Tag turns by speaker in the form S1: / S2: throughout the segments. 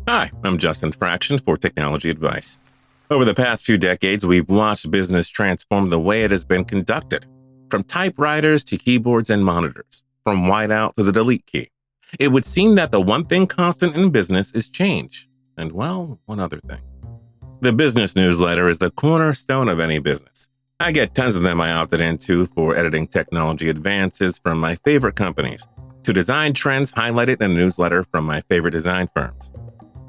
S1: Hi, I'm Justin Fraction for TechnologyAdvice. Over the past few decades, we've watched business transform the way it has been conducted, from typewriters to keyboards and monitors, from whiteout to the delete key. It would seem that the one thing constant in business is change, and well, one other thing. The business newsletter is the cornerstone of any business. I get tons of them I opted into for editing technology advances from my favorite companies, to design trends highlighted in a newsletter from my favorite design firms.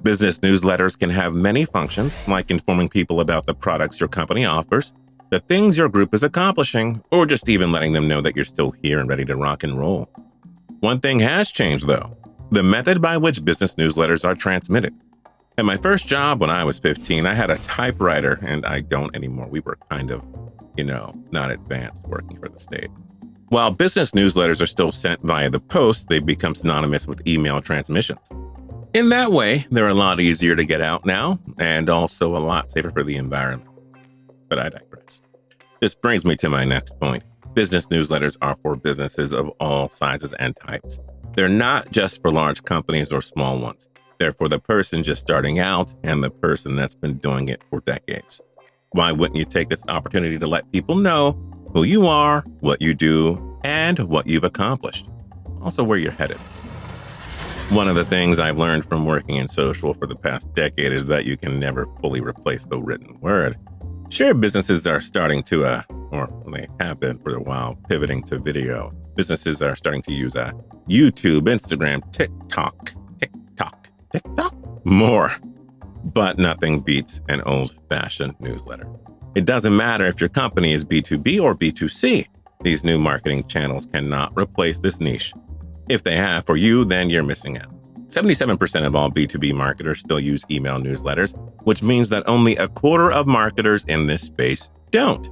S1: Business newsletters can have many functions, like informing people about the products your company offers, the things your group is accomplishing, or just even letting them know that you're still here and ready to rock and roll. One thing has changed, though: the method by which business newsletters are transmitted. At my first job when I was 15, I had a typewriter, and I don't anymore. We were kind of, not advanced working for the state. While business newsletters are still sent via the post, they've become synonymous with email transmissions. In that way, they're a lot easier to get out now, and also a lot safer for the environment. But I digress. This brings me to my next point. Business newsletters are for businesses of all sizes and types. They're not just for large companies or small ones. They're for the person just starting out and the person that's been doing it for decades. Why wouldn't you take this opportunity to let people know who you are, what you do, and what you've accomplished? Also, where you're headed. One of the things I've learned from working in social for the past decade is that you can never fully replace the written word. Sure, businesses are starting to, or they have been for a while, pivoting to video. Businesses are starting to use YouTube, Instagram, TikTok, more. But nothing beats an old-fashioned newsletter. It doesn't matter if your company is B2B or B2C. These new marketing channels cannot replace this niche. If they have for you, then you're missing out. 77% of all B2B marketers still use email newsletters, which means that only a quarter of marketers in this space don't.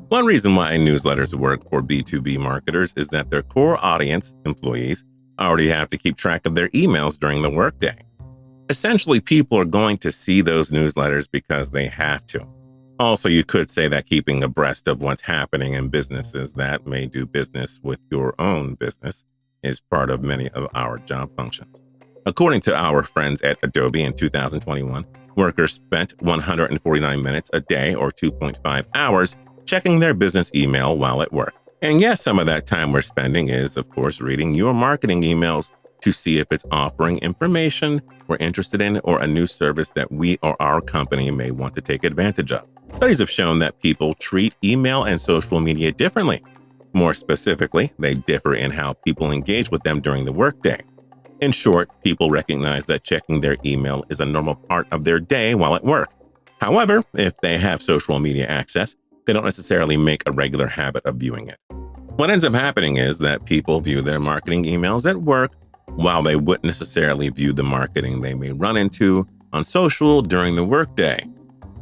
S1: One reason why newsletters work for B2B marketers is that their core audience, employees, already have to keep track of their emails during the workday. Essentially, people are going to see those newsletters because they have to. Also, you could say that keeping abreast of what's happening in businesses that may do business with your own business is part of many of our job functions. According to our friends at Adobe in 2021, workers spent 149 minutes a day, or 2.5 hours, checking their business email while at work. And yes, some of that time we're spending is, of course, reading your marketing emails to see if it's offering information we're interested in or a new service that we or our company may want to take advantage of. Studies have shown that people treat email and social media differently. More specifically, they differ in how people engage with them during the workday. In short, people recognize that checking their email is a normal part of their day while at work. However, if they have social media access, they don't necessarily make a regular habit of viewing it. What ends up happening is that people view their marketing emails at work while they wouldn't necessarily view the marketing they may run into on social during the workday.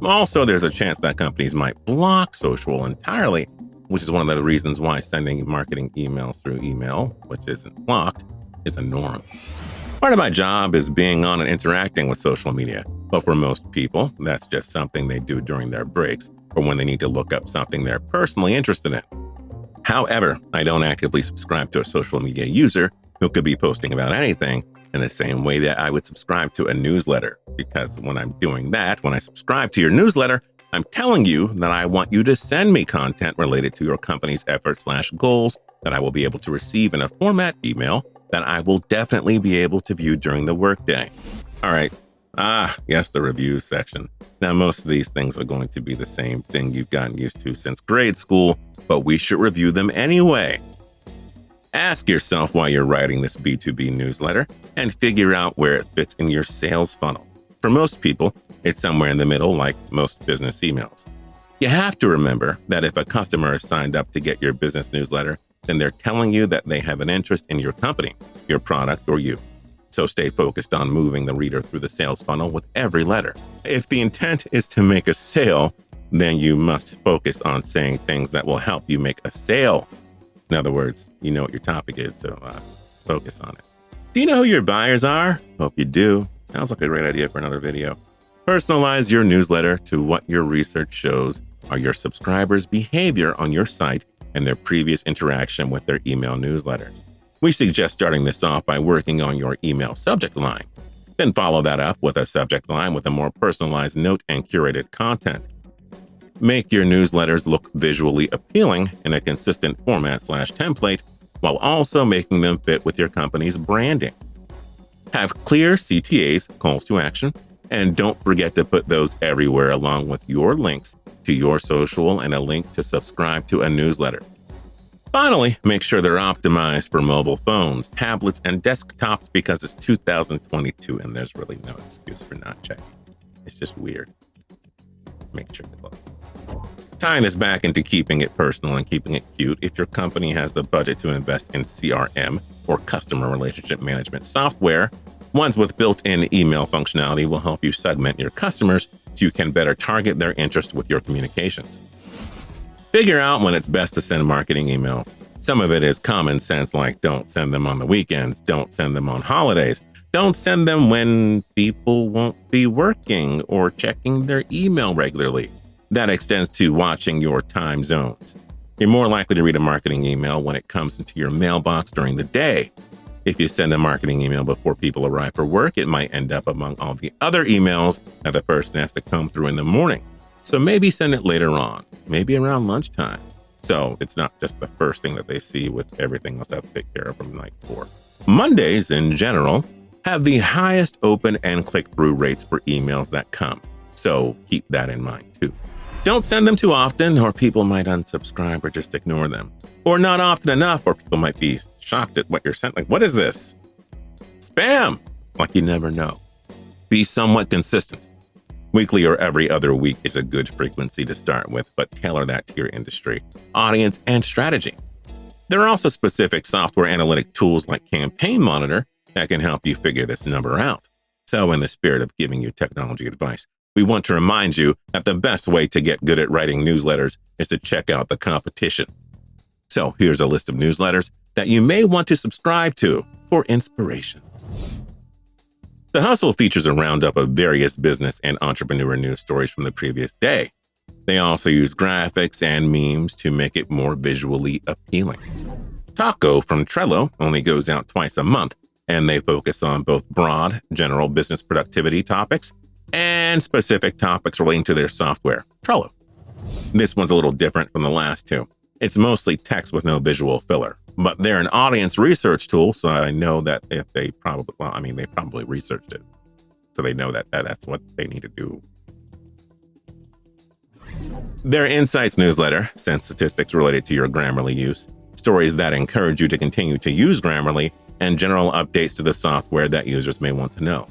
S1: Also, there's a chance that companies might block social entirely, which is one of the reasons why sending marketing emails through email, which isn't blocked, is a norm. Part of my job is being on and interacting with social media, but for most people, that's just something they do during their breaks or when they need to look up something they're personally interested in. However, I don't actively subscribe to a social media user who could be posting about anything in the same way that I would subscribe to a newsletter, because when I'm doing that, when I subscribe to your newsletter, I'm telling you that I want you to send me content related to your company's efforts/goals that I will be able to receive in a format email that I will definitely be able to view during the workday. All right. Yes, the reviews section. Now, most of these things are going to be the same thing you've gotten used to since grade school, but we should review them anyway. Ask yourself why you're writing this B2B newsletter and figure out where it fits in your sales funnel. For most people, it's somewhere in the middle, like most business emails. You have to remember that if a customer is signed up to get your business newsletter, then they're telling you that they have an interest in your company, your product, or you. So stay focused on moving the reader through the sales funnel with every letter. If the intent is to make a sale, then you must focus on saying things that will help you make a sale. In other words, you know what your topic is, so focus on it. Do you know who your buyers are? Hope you do. Sounds like a great idea for another video. Personalize your newsletter to what your research shows are your subscribers' behavior on your site and their previous interaction with their email newsletters. We suggest starting this off by working on your email subject line. Then follow that up with a subject line with a more personalized note and curated content. Make your newsletters look visually appealing in a consistent format/template while also making them fit with your company's branding. Have clear CTAs, calls to action, and don't forget to put those everywhere along with your links to your social and a link to subscribe to a newsletter. Finally, make sure they're optimized for mobile phones, tablets, and desktops because it's 2022 and there's really no excuse for not checking. It's just weird. Make sure to look. Tying this back into keeping it personal and keeping it cute, if your company has the budget to invest in CRM or customer relationship management software, ones with built-in email functionality will help you segment your customers so you can better target their interest with your communications. Figure out when it's best to send marketing emails. Some of it is common sense, like don't send them on the weekends, don't send them on holidays, don't send them when people won't be working or checking their email regularly. That extends to watching your time zones. You're more likely to read a marketing email when it comes into your mailbox during the day. If you send a marketing email before people arrive for work, it might end up among all the other emails that the person has to comb through in the morning. So maybe send it later on, maybe around lunchtime. So it's not just the first thing that they see with everything else they have to take care of from night 4. Mondays, in general, have the highest open and click-through rates for emails that come. So keep that in mind too. Don't send them too often or people might unsubscribe or just ignore them. Or not often enough or people might be shocked at what you're sending. Like, what is this? Spam! Like you never know. Be somewhat consistent. Weekly or every other week is a good frequency to start with, but tailor that to your industry, audience, and strategy. There are also specific software analytic tools like Campaign Monitor that can help you figure this number out. So in the spirit of giving you technology advice, we want to remind you that the best way to get good at writing newsletters is to check out the competition. So here's a list of newsletters that you may want to subscribe to for inspiration. The Hustle features a roundup of various business and entrepreneur news stories from the previous day. They also use graphics and memes to make it more visually appealing. Taco from Trello only goes out twice a month, and they focus on both broad, general business productivity topics and specific topics relating to their software, Trello. This one's a little different from the last two. It's mostly text with no visual filler, but they're an audience research tool, so I know that if they they probably researched it. So they know that that's what they need to do. Their Insights newsletter sends statistics related to your Grammarly use, stories that encourage you to continue to use Grammarly, and general updates to the software that users may want to know.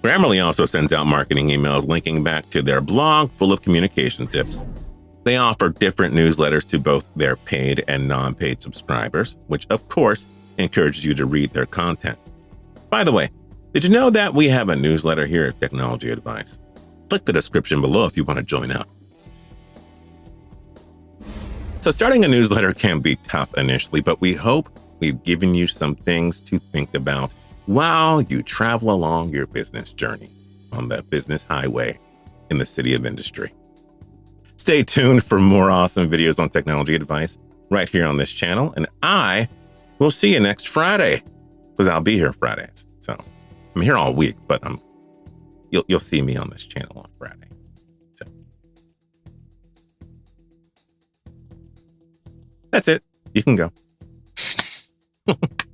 S1: Grammarly also sends out marketing emails linking back to their blog full of communication tips. They offer different newsletters to both their paid and non-paid subscribers, which of course encourages you to read their content. By the way, did you know that we have a newsletter here at Technology Advice? Click the description below if you want to join up. So starting a newsletter can be tough initially, but we hope we've given you some things to think about while you travel along your business journey on the business highway in the city of industry. Stay tuned for more awesome videos on technology advice right here on this channel, and I will see you next Friday because I'll be here Fridays. So I'm here all week, but you'll see me on this channel on Friday. So that's it. You can go.